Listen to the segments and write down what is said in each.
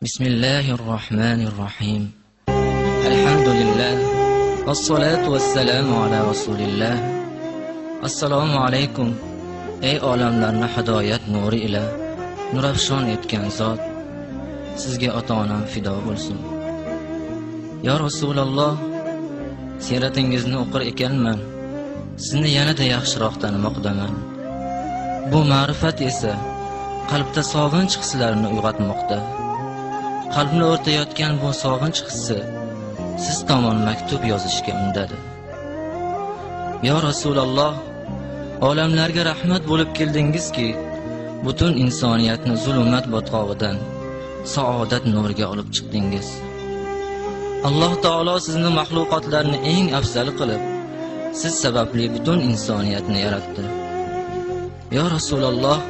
Bismillahirrahmanirrahim. Elhamdülillah. Vessalatu vesselamu ala Rasulillah. Assalomu alaykum. Ey olamlarni hidoyat nuri ila nurafshon etgan zot, sizga ota-onam fido bo'lsin. Ya Rasululloh, siratingizni o'qir ekanman, sizni yanada yaxshiroq tanimoqdaman. Bu ma'rifat esa qalbda sog'inch hislarini uyg'otmoqda. Qalbni o'rtayotgan bu sog'inch hissi siz tomon maktub yozishga undadi. Ya Rasululloh, olamlarga rahmat bo'lib keldingizki, butun insoniyatni zulmat botqog'idan saodat nuriga olib chiqdingiz. Alloh taolo sizni mahluqotlarni eng afzali qilib, siz sababli butun insoniyatni yaratdi. Ya Rasululloh,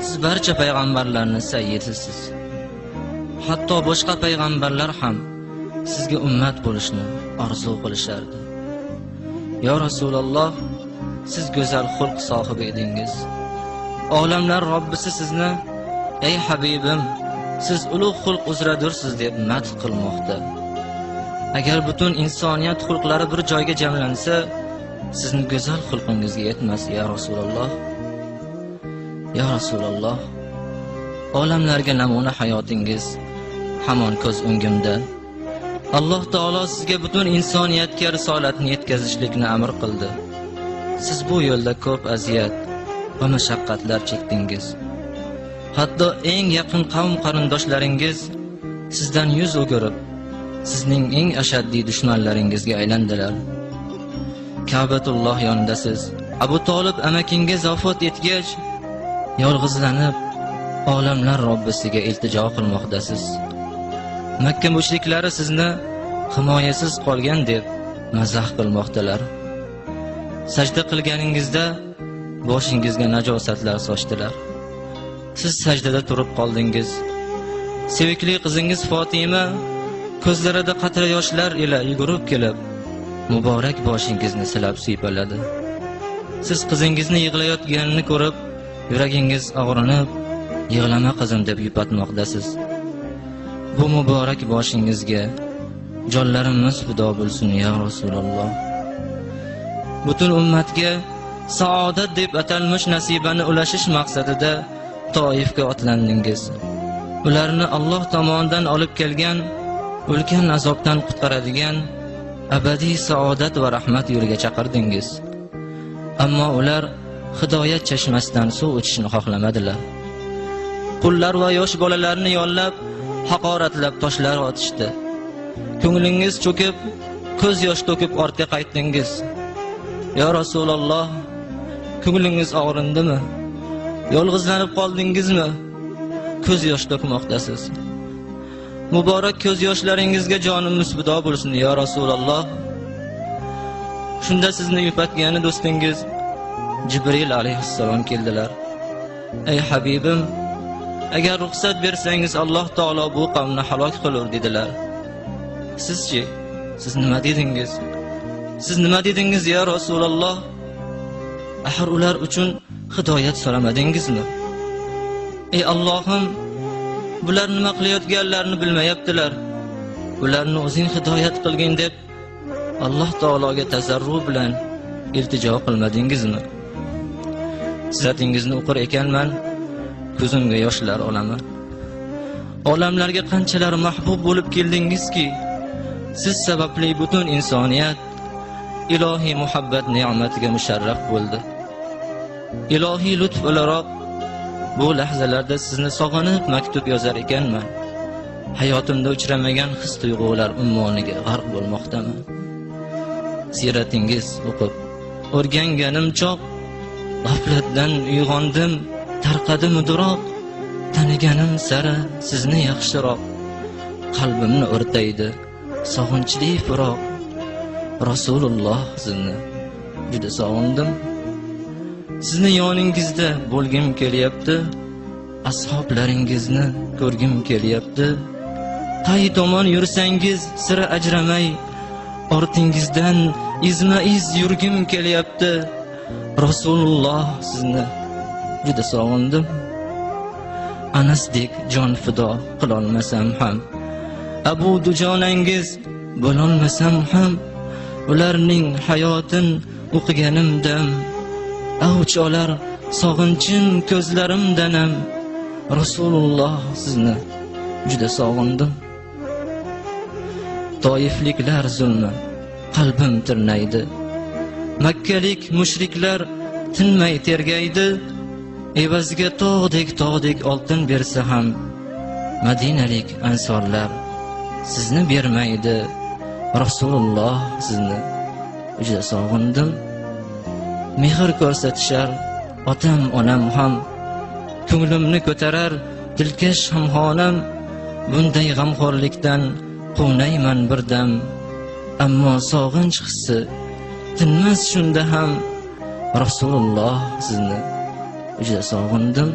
siz barcha payg'ambarlarni sayyidisiz. Hatto boshqa payg'ambarlar ham sizga ummat bo'lishni orzu qilishardi. Ya Rasululloh, siz go'zal xulq sohibi edingiz. Olamlar Robbisi sizni, ey Habibim, siz ulug' xulq uzradirsiz deb madh qilmoqda. Agar butun insoniyat xulqlari bir joyga jamlansa, sizni go'zal xulqingizga yetmas, ya Rasululloh. Ya Rasululloh, olamlarga namuna hayotingiz hamon ko'z o'ngimda. Alloh taolo sizga butun insoniyatga risolatni yetkazishlikni amr qildi. Siz bu yo'lda ko'p aziyat va mashaqqatlar chekdingiz. Hatto eng yaqin qavm qarindoshlaringiz sizdan yuz o'girib, sizning eng ashaddiy dushmanlaringizga aylandilar. Ka'batulloh yonida siz Abu Talib amakingiz vafot etgach, yolg'izlanib olamlar Robbisiga iltijo qilmoqdasiz. Makka mushriklari sizni himoyasiz qolgan deb mazah qilmoqdalar. Sajda qilganingizda boshingizga najosatlar sochdilar. Siz sajdada turib qoldingiz. Sevikli qizingiz Fatima ko'zlarida qatra yoshlar ila yugurib kelib, muborak boshingizni silab siypaladi. Siz qizingizni yig'layotganini ko'rib, yuragingiz og'rinib, yig'lama qizim deb yupatmoqdasiz. Bu muborak boshingizga jonlarimiz fido bo'lsin, ya Rasululloh. Butun ummatga saodat deb atalmish nasibani ulashish maqsadida Toifga otlandingiz. Ularni Alloh tomonidan olib kelgan ulkan azobdan qutqaradigan abadiy saodat va rahmat yo'liga chaqirdingiz. Ammo ular hidoyat chashmasidan suv ichishni xohlamadilar. Qullar va yosh bolalarni yollab, haqoratlab toshlar otishdi. Ko'nglingiz cho'kib, ko'z yosh to'kib ortga qaytdingiz. Ya Rasululloh, ko'nglingiz og'rindimi? Yolg'izlanib qoldingizmi? Ko'z yosh to'kmoqdasiz. Muborak ko'z yoshlaringizga jonimiz fido bo'lsin, ya Rasululloh. Shunda sizni yupatgani do'stingiz Jibril alayhissalom keldilar. Ey Habibim, agar ruxsat bersangiz Alloh taolo bu qavmni halok qilur dedilar. Sizchi, siz nima dedingiz? Siz nima dedingiz, ya Rasululloh? Axir ular uchun hidoyat so'ramadingizmi? Ey Allohim, bular nima qilayotganlarini bilmayaptilar. Ularni o'zing hidoyat qilgin deb Alloh taologa tazarru bilan iltijo qilmadingizmi? Siratingizni o'qir ekanman, ko'zimga yoshlar olaman. Olamlarga qanchalar mahbub bo'lib keldingizki, siz sababli butun insoniyat ilohiy muhabbat ne'matiga musharraf bo'ldi. Ilohiy lutf o'laroq bu lahzalarda sizni sog'inib maktub yozar ekanman. Hayotimda uchramagan his-tuyg'ular ummoniga g'arq bo'lmoqdaman. Siratingiz o'qib o'rganganim choq, g'aflatdan uyg'ondim, tarqadim mudiroq, taniganim sara sizni yaxshiroq, qalbimni o'rtaydi sog'inchli firoq. Rasululloh, sizni juda sog'indim. Sizni yoningizda bo'lgim kelyapti, ashoblaringizni ko'rgim kelyapti. Qay tomon yursangiz sira ajramay, ortingizdan izma-iz yurgim kelyapti. Rasululloh, sizni juda sog'indim. Anasdek jon fido qilolmasam ham, Abu Dujonangiz bo'lolmasam ham, ularning hayotin o'qiganimdam avj olar sog'inchim ko'zlarimdanam. Rasululloh sizni juda sog'indim. Toifliklar zulmi qalbim tirnaydi, Makkalik mushriklar tinmay tergaydi. Evaziga tog'dek oltin bersa ham, Madinalik ansorlar sizni bermaydi. Rasululloh sizni juda sog'indim. Mehr ko'rsatishar otam onam ham, ko'nglimni ko'tarar dilkash hamxonam. Bunday g'amxo'rlikdan quvnayman birdam, ammo sog'inch hissi tinmas shunda ham. Rasululloh sizni juda sog'indim.